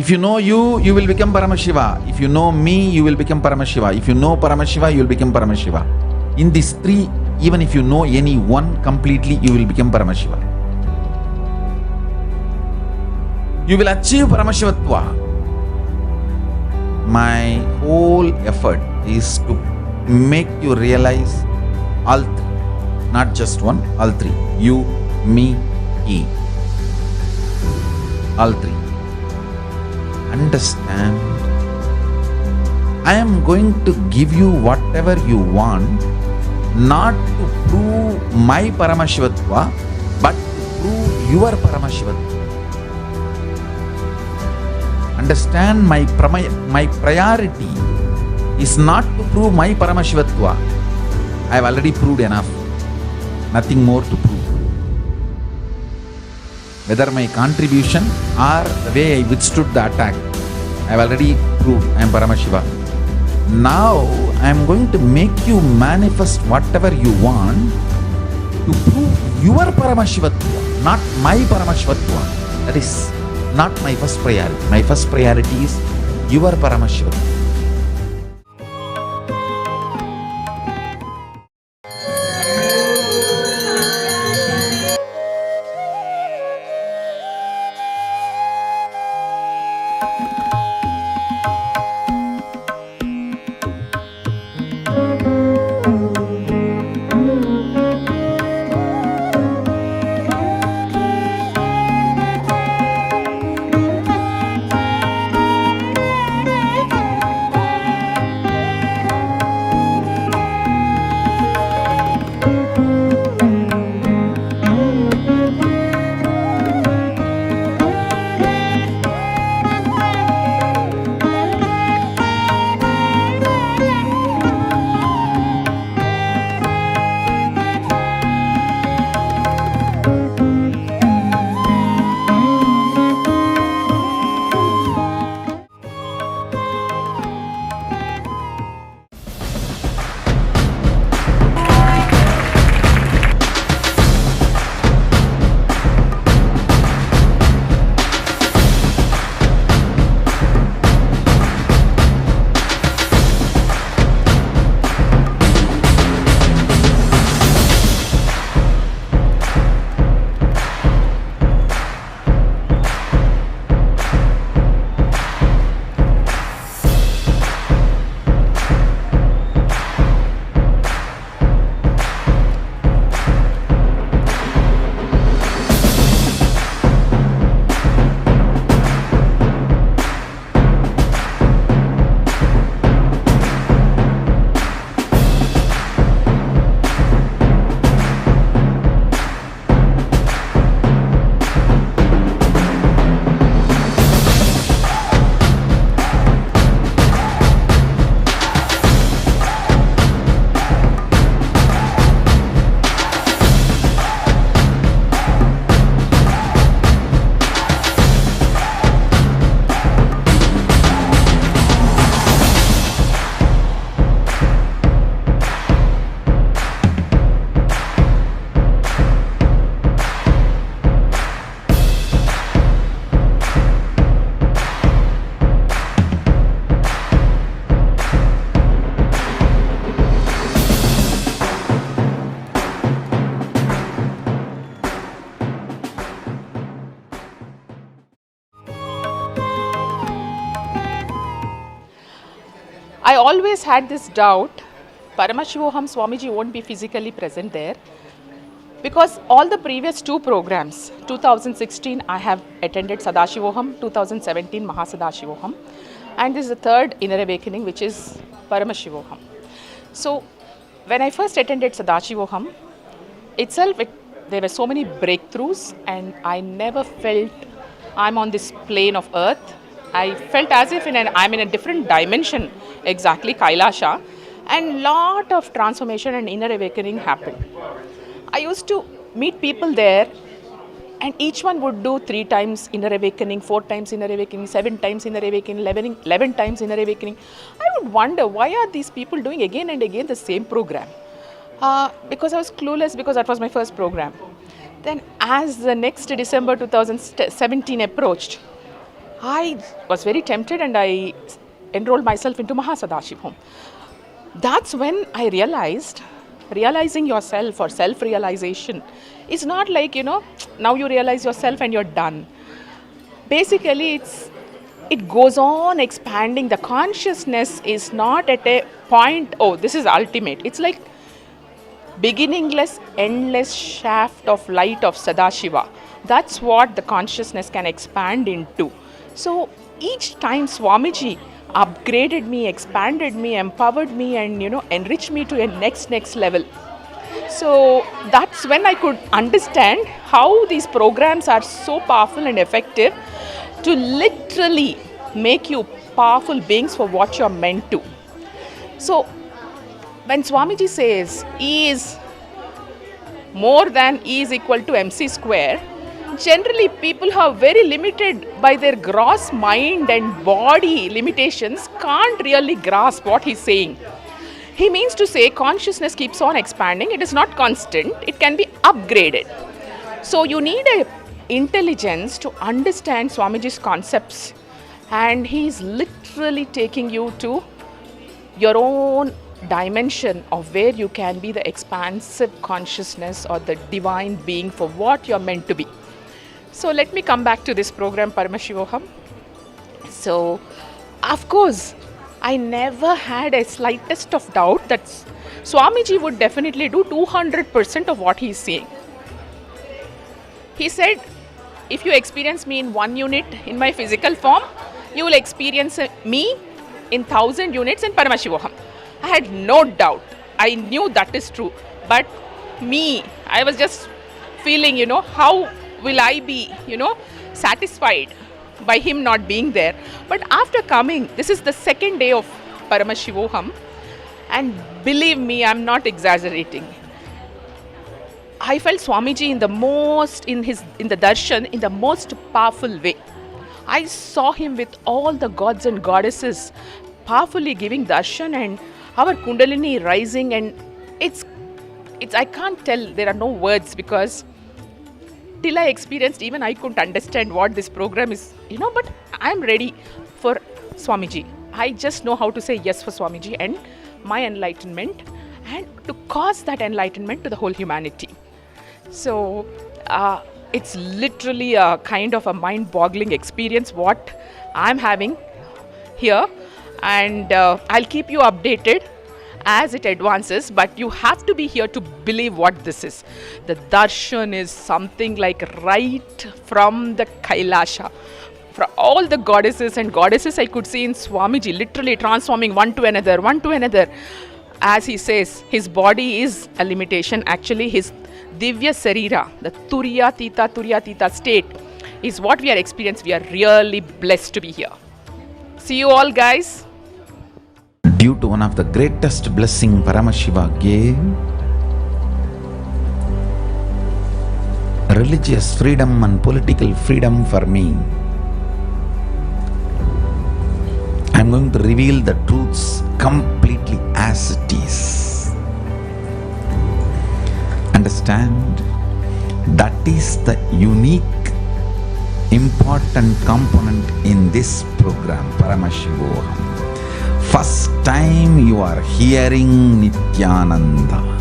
If you know you, you will become Paramashiva. If you know me, you will become Paramashiva. If you know Paramashiva, you will become Paramashiva. In these three, even if you know any one completely, you will become Paramashiva. You will achieve Paramashivatva. My whole effort is to make you realize all three, not just one, all three. You, me, he. All three. Understand? I am going to give you whatever you want, not to prove my Paramashivatva, but to prove your Paramashivatva. Understand, my priority is not to prove my Paramashivatva. I have already proved enough. Nothing more to prove. Whether my contribution or the way I withstood the attack, I have already proved I am Paramashiva. Now I am going to make you manifest whatever you want to prove your Paramashivatva, not my Paramashivatva. That is not my first priority. My first priority is your Paramashivatva. I always had this doubt, Paramashivoham Swamiji won't be physically present there, because all the previous two programs, 2016 I have attended Sadashivoham, 2017 Mahasadashivoham, and this is the third Inner Awakening, which is Paramashivoham. So when I first attended Sadashivoham itself, there were so many breakthroughs, and I never felt I'm on this plane of earth. I felt as if I'm in a different dimension, exactly Kailasha, and lot of transformation and inner awakening happened. I used to meet people there, and each one would do 3 times inner awakening, 4 times inner awakening, 7 times inner awakening, 11 times inner awakening. I would wonder, why are these people doing again and again the same program? Because I was clueless, because that was my first program. Then as the next December 2017 approached, I was very tempted and I enrolled myself into Mahasadashivam. That's when I realized realizing yourself or self realization is not like, now you realize yourself and you're done. Basically, it goes on expanding. The consciousness is not at a point, oh, this is ultimate. It's like beginningless, endless shaft of light of Sadashiva. That's what the consciousness can expand into. So each time Swamiji upgraded me, expanded me, empowered me, and enriched me to a next level. So that's when I could understand how these programs are so powerful and effective to literally make you powerful beings for what you're meant to. So when Swamiji says E is more than E is equal to MC square, generally people who are very limited by their gross mind and body limitations can't really grasp what he's saying. He means to say consciousness keeps on expanding. It is not constant. It can be upgraded. So you need a intelligence to understand Swamiji's concepts, and he's literally taking you to your own dimension of where you can be the expansive consciousness or the divine being for what you're meant to be. So let me come back to this program, Paramashivoham. So, of course, I never had a slightest of doubt that Swamiji would definitely do 200% of what he's saying. He said, if you experience me in 1 unit in my physical form, you will experience me in 1,000 units in Paramashivoham. I had no doubt. I knew that is true. But I was just feeling, how will I be, satisfied by him not being there. But after coming, this is the second day of Paramashivoham, and believe me, I'm not exaggerating. I felt Swamiji in the darshan in the most powerful way. I saw him with all the gods and goddesses powerfully giving darshan, and our Kundalini rising, and it's I can't tell, there are no words, because till I experienced, even I couldn't understand what this program is, but I'm ready for Swamiji. I just know how to say yes for Swamiji and my enlightenment, and to cause that enlightenment to the whole humanity. So it's literally a kind of a mind-boggling experience what I'm having here, and I'll keep you updated as it advances, but you have to be here to believe what this is. The darshan is something like right from the Kailasha. For all the goddesses I could see in Swamiji, literally transforming one to another. As he says, his body is a limitation. Actually, his Divya Sarira, the Turiya Tita state, is what we are experiencing. We are really blessed to be here. See you all, guys. Due to one of the greatest blessing Paramashiva gave, religious freedom and political freedom for me, I'm going to reveal the truths completely as it is. Understand? That is the unique, important component in this program, Paramashivoham. First time you are hearing Nityananda.